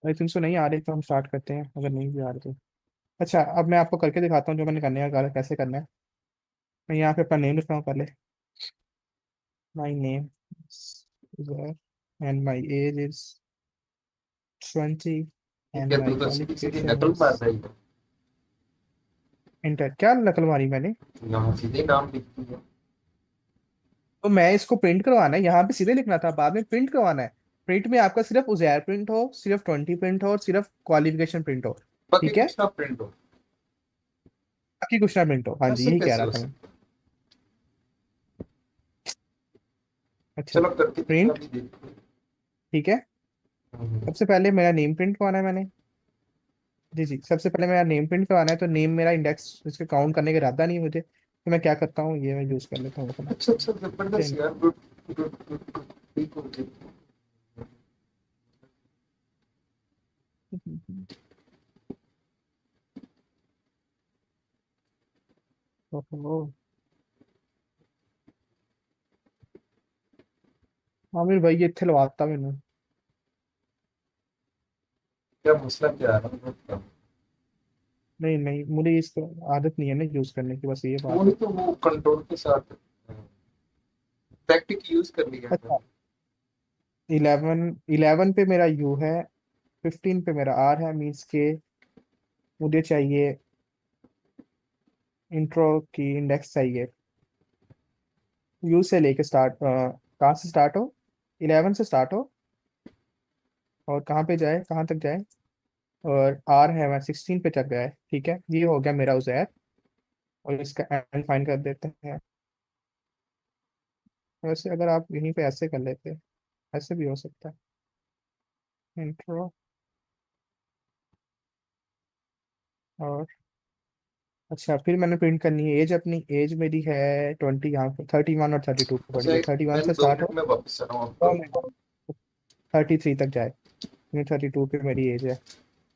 अगर 300 नहीं आ रही तो हम स्टार्ट करते हैं, अगर नहीं भी आ रही तो। अच्छा, अब मैं आपको करके दिखाता हूँ जो मैंने करने का, कैसे करना है। मैं यहाँ पे अपना नेम लिखता हूँ पहले। My name and my age is 20 ये एंड क्या माई तू तो सीधी सीधी क्वालिफिकेशन नकल इज मार रही है। इंटर। क्या नकल मारी मैंने? यहाँ सीधे नाम लिखती है। तो मैं इसको प्रिंट करवाना है, यहाँ पे सीधे लिखना था, बाद में प्रिंट करवाना है। प्रिंट में आपका सिर्फ उजैर प्रिंट हो, सिर्फ 20 प्रिंट हो और सिर्फ क्वालिफिकेशन प्रिंट हो। बाकी ठीक है, कुछ ना प्रिंट हो। बाकी कुछ ना प्रिंट हो। हाँ जी, ऐसे यही कह कैसे रहा हो था मैं। सकता। अच्छा, चलो करके दिखा प्रिंट। भी देखो। ठीक है, हम्म। सबसे पहले मेरा नेम प्रिंट करवाना है मैंने। जी जी, सबसे पहले मेरा नेम प्रिंट करवाना है, तो नेम मेरा इंडेक्स इसके काउंट करने का इरादा नहीं है मुझे, तो मैं क्या करता हूँ, ये मैं यूज कर लेता हूँ अपना। अच्छा अच्छा जबरदस्त Print। यार, गुड गुड गुड गुड। ठीक हो ठीक। ओहो, आमिर भाई ये इत्थे लवाता मैनू। क्या मसला क्या आ रहा है। नहीं नहीं, मुझे इस आदत नहीं है ना यूज करने की, बस ये वो बात नहीं है। तो वो कंट्रोल के साथ टैक्टिक यूज कर लिया है अच्छा, 11 11 पे मेरा यू है, 15 पे मेरा आर है, मीन्स के मुझे चाहिए इंट्रो की इंडेक्स चाहिए। यू से लेके स्टार्ट, कहाँ से स्टार्ट हो, 11 से स्टार्ट हो और कहाँ पे जाए, कहाँ तक जाए। और आर है मैं 16 पे तक जाए। ठीक है, ये हो गया मेरा उज़ैर। और इसका एंड फाइंड कर देते हैं। वैसे अगर आप यहीं पे ऐसे कर लेते, ऐसे भी हो सकता है। इंट्रो और अच्छा, फिर मैंने प्रिंट करनी है एज, अपनी एज मेरी है 20, यहाँ पे 31 और 32 पे पड़ी अच्छा है, 31 मैं से दो स्टार्ट मिनट हो में वापस आ रहा हूँ आपको। 33 तक जाए। 32 पे मेरी एज है।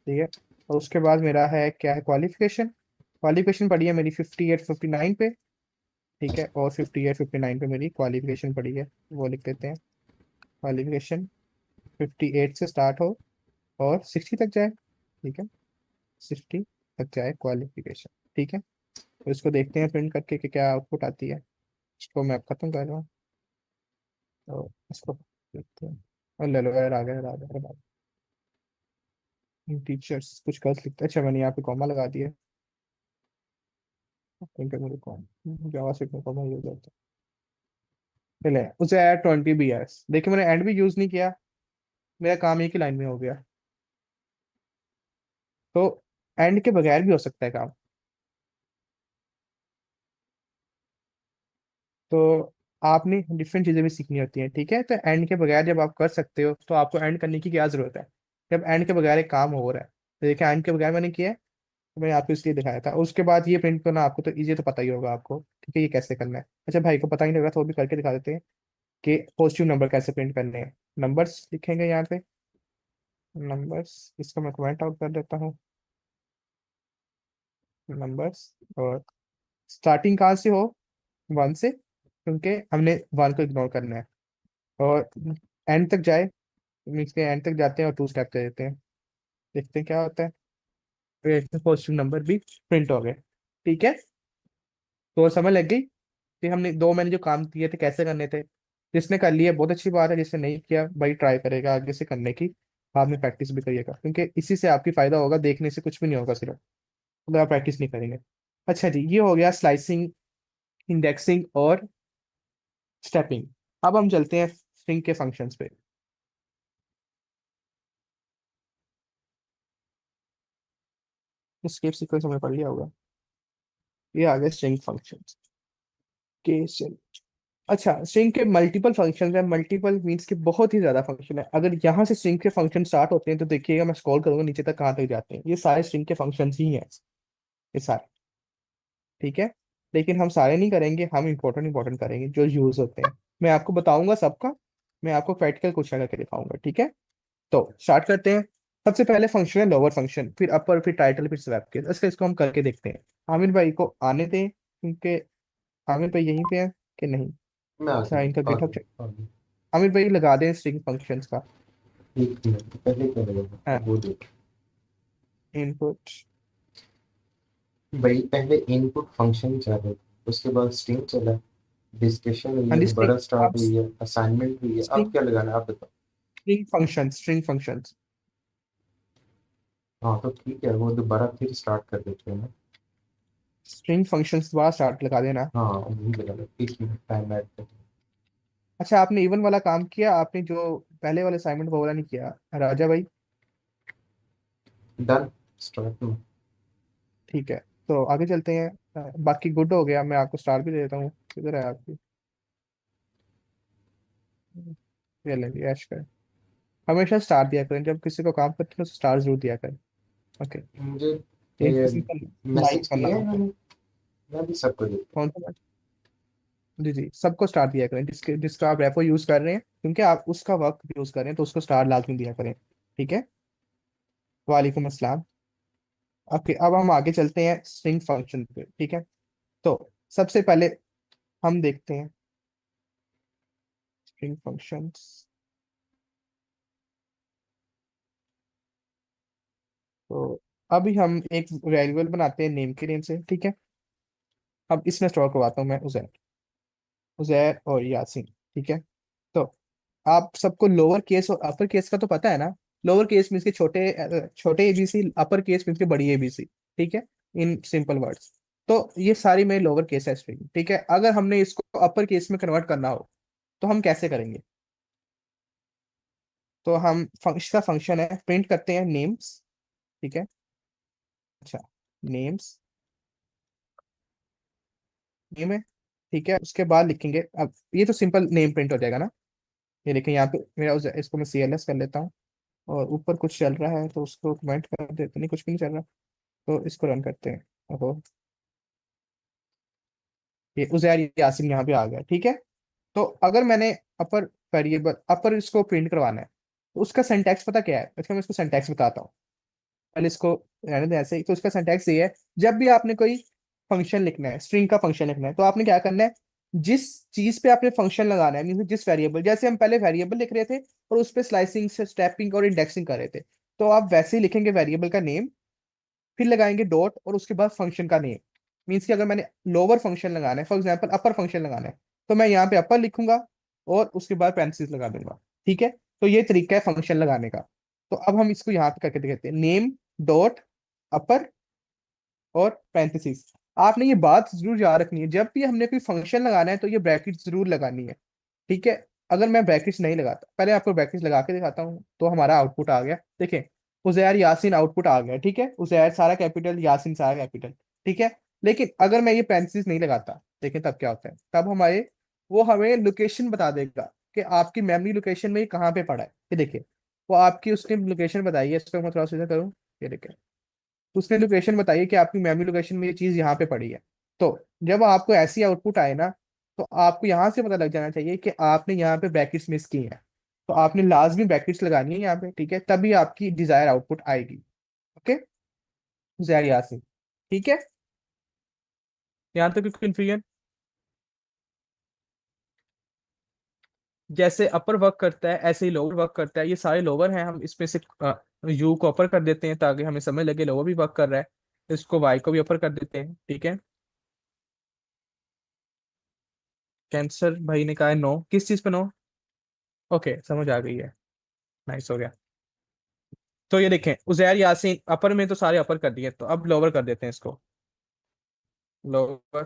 ठीक है, और उसके बाद मेरा है क्या है, क्वालिफिकेशन। क्वालिफिकेशन पड़ी है मेरी 58 59 पे। ठीक है, और 58 59 पे मेरी क्वालिफिकेशन पड़ी है, वो लिख देते हैं। क्वालिफिकेशन 58 से स्टार्ट हो और 60 तक जाए। ठीक है, 60 तक जाए क्वालिफिकेशन। ठीक है, तो इसको देखते हैं प्रिंट करके कि क्या आउटपुट आती है। इसको मैं खत्म कर रहा हूँ, तो इसको देखते हैं। और ले लो यार, आ गया आ गया आ गया। टीचर्स कुछ गलत लिखते हैं। अच्छा, मैंने यहाँ पे कॉमा लगा दिया क्योंकि मुझे कॉम जावा सीखने कॉमा यूज होता है। चले उसे ऐड 20 भी है, देखिए मैंने एंड भी यूज नहीं किया, मेरा काम एक ही लाइन में हो गया। तो एंड के बगैर भी हो सकता है काम। तो आपने डिफरेंट चीजें भी सीखनी होती हैं। ठीक है, तो एंड के बगैर जब आप कर सकते हो तो आपको एंड करने की क्या जरूरत है, जब एंड के बगैर एक काम हो रहा है। तो देखिए एंड के बगैर मैंने किया है, तो मैंने आपको इसलिए दिखाया था। उसके बाद ये प्रिंट करना आपको तो इजी, तो पता ही होगा आपको। ठीक है, ये कैसे करना है। अच्छा, भाई को पता ही नहीं लगा तो वो भी करके दिखा देते हैं कि पॉजिटिव नंबर कैसे प्रिंट करने हैं। नंबर्स लिखेंगे यहाँ पे, नंबर्स, इसको मैं कमेंट आउट कर देता हूँ। नंबर्स, और स्टार्टिंग कहाँ से हो, 1 से, क्योंकि हमने 1 को इग्नोर करना है। और एंड तक जाए, मीन्स के एंड तक जाते हैं और 2 स्टेप दे देते हैं, देखते हैं क्या होता है। तो पॉजिटिव नंबर भी प्रिंट हो गए। ठीक है, तो समझ लग गई कि हमने दो, मैंने जो काम किए थे कैसे करने थे। जिसने कर लिया बहुत अच्छी बात है, जिसने नहीं किया भाई ट्राई करेगा आगे से करने की, बाद में प्रैक्टिस भी करिएगा, क्योंकि इसी से आपकी फायदा होगा, देखने से कुछ भी नहीं होगा सिर्फ, अगर आप प्रैक्टिस नहीं करेंगे। अच्छा जी, ये हो गया स्लाइसिंग, इंडेक्सिंग और स्टेपिंग। अब हम चलते हैं स्ट्रिंग के फंक्शंस पे। स्केप सीक्वेंस हमने पढ़ लिया होगा। ये आ गए स्ट्रिंग फंक्शंस के चल। अच्छा, स्ट्रिंग के मल्टीपल फंक्शंस है, मल्टीपल मींस के बहुत ही ज्यादा फंक्शन है। अगर यहाँ से स्ट्रिंग के फंक्शन स्टार्ट होते हैं तो देखिएगा, मैं स्क्रॉल करूंगा नीचे तक, कहाँ तक जाते हैं, ये सारे स्ट्रिंग के फंक्शंस ही हैं, ये सारे। ठीक है, लेकिन हम सारे नहीं करेंगे, हम इंपॉर्टेंट इंपॉर्टेंट करेंगे जो यूज होते हैं। मैं आपको बताऊंगा सबका, मैं आपको प्रैक्टिकल क्वेश्चन करके दिखाऊंगा। ठीक है, तो स्टार्ट करते हैं। सबसे पहले फंक्शन है लोअर फंक्शन, फिर अपर, फिर टाइटल, फिर स्वैप केस। इसको हम करके देखते हैं। आमिर भाई को आने दें, क्योंकि आमिर भाई यहीं पे है कि नहीं। मैं आ अच्छा, इनका गया आ गिटहब। गया आ गया। आमिर भाई लगा दें स्ट्रिंग फंक्शंस का। एक मिनट पहले क्या लगेगा हाँ, वो देख। इनपुट। भाई पहले इनपुट फंक्शन चल रहा है, उसके बाद स्ट्रिंग चला, डिस्कशन हुई हाँ है, जी, बड़ा अब स्टार्ट हुई है, असाइनमेंट हुई है, अब स्ट्रिंग क्या लगाना है आप बताओ। String function, string function. हाँ तो ठीक है, वो दोबारा फिर स्टार्ट कर देते हैं ना। स्ट्रिंग फंक्शंस दोबारा स्टार्ट लगा देना। हाँ वही लगा लो, एक मिनट टाइम ऐड कर। अच्छा, आपने इवन वाला काम किया, आपने जो पहले वाले असाइनमेंट वो वाला नहीं किया राजा भाई। डन, स्टार्ट में। ठीक है, तो आगे चलते हैं। बाकी गुड हो गया, मैं आपको स्टार भी दे देता हूँ। किधर है आपकी? ये लेंगे ऐश कर। हमेशा स्टार दिया करें जब किसी को काम करते हैं, तो स्टार जरूर दिया करें। ओके। मुझे एक किसी का लाइक मैसेज करना किए हैं होता है। मैंने, मैं भी सबको देता कौन सा? जी जी, सबको स्टार दिया करें, जिसका आप रेपो यूज कर रहे हैं, क्योंकि आप उसका वर्क यूज कर रहे हैं, तो उसको स्टार लाजमी दिया करें। ठीक है। वालेकुम अस्सलाम। ओके, अब हम आगे चलते हैं स्ट्रिंग फंक्शन पे। ठीक है। तो सबसे पहले हम देखते हैं स्ट्रिंग फंक्शंस। तो अभी हम एक वेरिएबल बनाते हैं नेम के नेम से। ठीक है। अब इसमें स्टोर करवाता हूँ मैं उजैर, उजैर और यासीन। ठीक है। तो आप सबको लोअर केस और अपर केस का तो पता है ना। लोअर केस मीन्स के छोटे छोटे एबीसी, अपर केस मीन्स के बड़ी एबीसी। ठीक है। In simple words. तो ये सारी मेरी लोअर केस है स्ट्रिंग। ठीक है। अगर हमने इसको अपर केस में कन्वर्ट करना हो, तो हम कैसे करेंगे? तो हम इसका फंक्शन है, प्रिंट करते हैं नेम्स। ठीक है। अच्छा, नेम्स, नेम है। ठीक है, उसके बाद लिखेंगे, अब ये तो सिंपल नेम प्रिंट हो जाएगा ना। ये देखिए यहाँ पे मेरा इसको मैं CLS कर लेता हूँ। और ऊपर कुछ चल रहा है तो उसको कमेंट कर देते, नहीं कुछ भी नहीं चल रहा। तो इसको रन करते हैं। ओहो, ये उजैर यासिन यहाँ पे आ गया। ठीक है। तो अगर मैंने अपर वेरिएबल अपर इसको प्रिंट करवाना है, तो उसका सिंटैक्स पता क्या है? अच्छा, मैं इसको सिंटैक्स बताता हूँ। पहले इसको रहने दें ऐसे ही। तो इसका सिंटैक्स ये है, जब भी आपने कोई फंक्शन लिखना है, स्ट्रिंग का फंक्शन लिखना है, तो आपने क्या करना है, जिस चीज पे आपने फंक्शन लगाना है, मीन जिस वेरिएबल, जैसे हम पहले वेरिएबल लिख रहे थे और उस पे स्लाइसिंग से स्टेपिंग और इंडेक्सिंग कर रहे थे, तो आप वैसे ही लिखेंगे वेरिएबल का नेम, फिर लगाएंगे डॉट और उसके बाद फंक्शन का नेम। मीन्स कि अगर मैंने लोअर फंक्शन लगाना है, फॉर एग्जाम्पल अपर फंक्शन लगाना है, तो मैं यहाँ पे अपर लिखूंगा और उसके बाद पेरेंथेसिस लगा दूंगा। ठीक है। तो ये तरीका है फंक्शन लगाने का। तो अब हम इसको यहाँ पे करके देखते हैं, नेम डॉट अपर और पैरेंथेसिस। आपने ये बात जरूर याद रखनी है, जब भी हमने कोई फंक्शन लगाना है तो ये ब्रैकेट जरूर लगानी है। ठीक है। अगर मैं ब्रैकेट्स नहीं लगाता, पहले आपको ब्रैकेट्स लगा के दिखाता हूँ, तो हमारा आउटपुट आ गया। देखिए, उजैर यासीन आउटपुट आ गया। ठीक है। उजैर सारा कैपिटल, यासीन सारा कैपिटल। ठीक है। लेकिन अगर मैं ये पैरेंथेसिस नहीं लगाता, देखें तब क्या होता है, तब हमारे वो हमें लोकेशन बता देगा कि आपकी मेमोरी लोकेशन में ये कहाँ पे पड़ा है। ये देखिए, वो आपकी उसने लोकेशन बताई है। इसको मैं थोड़ा सा करूँ, ये देखिए, तो उसने लोकेशन बताई है कि आपकी मेमोरी लोकेशन में ये चीज यहाँ पे पड़ी है। तो जब आपको ऐसी आउटपुट आए ना, तो आपको यहाँ से पता लग जाना चाहिए कि आपने यहाँ पे ब्रैकेट्स मिस की हैं। तो आपने लाजमी ब्रैकेट्स लगानी है यहाँ पे। ठीक है, तभी आपकी डिजायर आउटपुट आएगी। ओके, जहर यासिन। ठीक है। यहाँ तक कंफ्यूजन? जैसे अपर वर्क करता है, ऐसे ही लोअर वर्क करता है। ये सारे लोअर हैं, हम इसमें से यू को अपर कर देते हैं ताकि हमें समझ लगे लोअर भी वर्क कर रहा है। इसको वाई को भी अपर कर देते हैं। ठीक है। कैंसर भाई ने कहा है नो, किस चीज पे नो? ओके, समझ आ गई है। नाइस हो गया। तो ये देखें, उजैर यासीन अपर में तो सारे अपर कर दिए, तो अब लोअर कर देते हैं इसको। लोअर,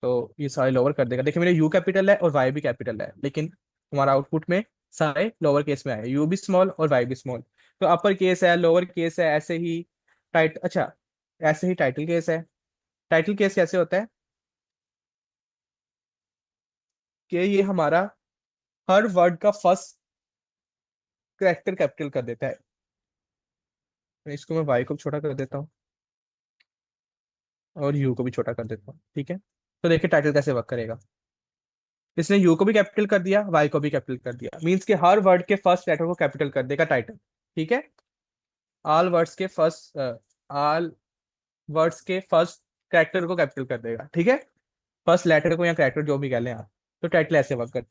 तो ये सारे लोअर कर देगा। देखिए, मेरे यू कैपिटल है और वाई भी कैपिटल है, लेकिन हमारा आउटपुट में सारे लोअर केस में आए, यू भी स्मॉल और वाई भी स्मॉल। तो अपर केस है, लोअर केस है, ऐसे ही अच्छा, ऐसे ही टाइटल केस है। टाइटल केस कैसे होता है कि ये हमारा हर वर्ड का फर्स्ट करेक्टर कैपिटल कर देता है। इसको मैं वाई को छोटा कर देता हूँ और यू को भी छोटा कर देता हूँ। ठीक है। तो देखिए टाइटल कैसे वर्क करेगा। इसने यू को भी कैपिटल कर दिया, वाई को भी कैपिटल कर दिया, मीन्स कि हर वर्ड के फर्स्ट लेटर को कैपिटल कर देगा टाइटल। ठीक है। ऑल वर्ड्स के फर्स्ट ऑल वर्ड्स के फर्स्ट कैरेक्टर को कैपिटल कर देगा। ठीक है। फर्स्ट लेटर को या कैरेक्टर जो भी कह लें आप। तो टाइटल ऐसे वर्क करता है।